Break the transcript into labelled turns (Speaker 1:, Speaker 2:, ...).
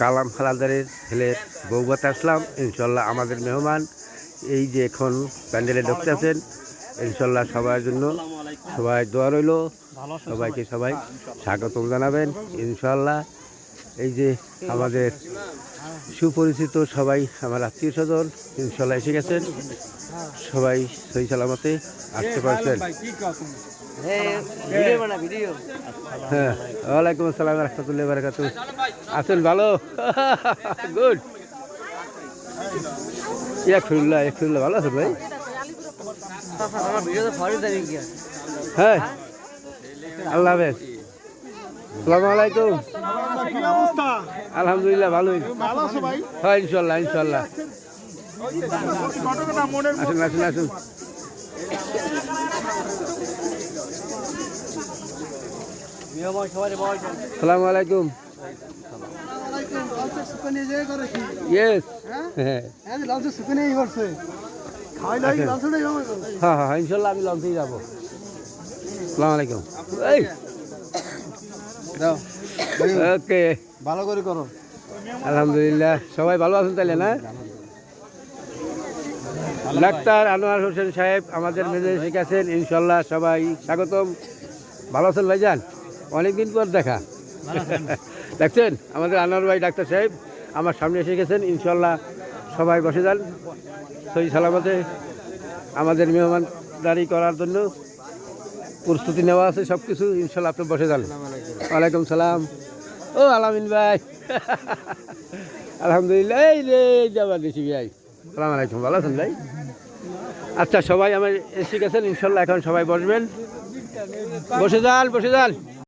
Speaker 1: কালাম হালাদারের ছেলের বৌভাতে আসলাম। ইনশাল্লাহ আমাদের মেহমান এই যে এখন প্যান্ডেলে ঢুকতে আছেন। ইনশাল্লাহ সবার জন্য সবাই দোয়া রইল, সবাইকে সবাই স্বাগতম জানাবেন ইনশাল্লাহ। এই যে আমাদের সুপরিচিত সবাই আমার আত্মীয় স্বজন ইনশাল্লাহ এসে গেছেন, সবাই সহি সালামতে আসতে পারছেন। হ্যাঁ, ওয়ালাইকুম আসসালাম রহমতুল্লাহ বারাকাতুহু। আছেন ভালো? গুড। একশো ভালো আছেন ভাই? হ্যাঁ, আল্লাহ হাফেজ। আসসালামু আলাইকুম। আলহামদুলিল্লাহ ভালোই। হ্যাঁ ইনশাল্লাহ ইনশাল্লাহ। আসুন আসুন আসুন। আসসালামু আলাইকুম। ইয়েস। হ্যাঁ হ্যাঁ ইনশাল্লাহ আমি লঞ্চেই যাবো। আসসালামু আলাইকুম। ওকে,
Speaker 2: ভালো করে করো।
Speaker 1: আলহামদুলিল্লাহ সবাই ভালো আছেন তাহলে না? ডাক্তার আনোয়ার হোসেন সাহেব আমাদের মেজে শিখেছেন ইনশাল্লাহ, সবাই স্বাগতম। ভালো আছেন ভাইজান? অনেকদিন পর দেখা। দেখছেন আমাদের আনোয়ার ভাই ডাক্তার সাহেব আমার সামনে এসে গেছেন ইনশাল্লাহ। সবাই বসে যান সহি সালামতে। আমাদের মেহমানদারি করার জন্য প্রস্তুতি নেওয়া আছে সব কিছু ইনশাল্লাহ। আপনি বসে যান। ওয়ালাইকুম সালাম। ও আলামিন ভাই, আলহামদুলিল্লাহ। এই রে যাবা দেশি ভাই, সালাম আলাইকুম। ভালো আছেন ভাই? আচ্ছা সবাই আমার এসে গেছেন ইনশাল্লাহ। এখন সবাই বসবেন, বসে যান বসে যান।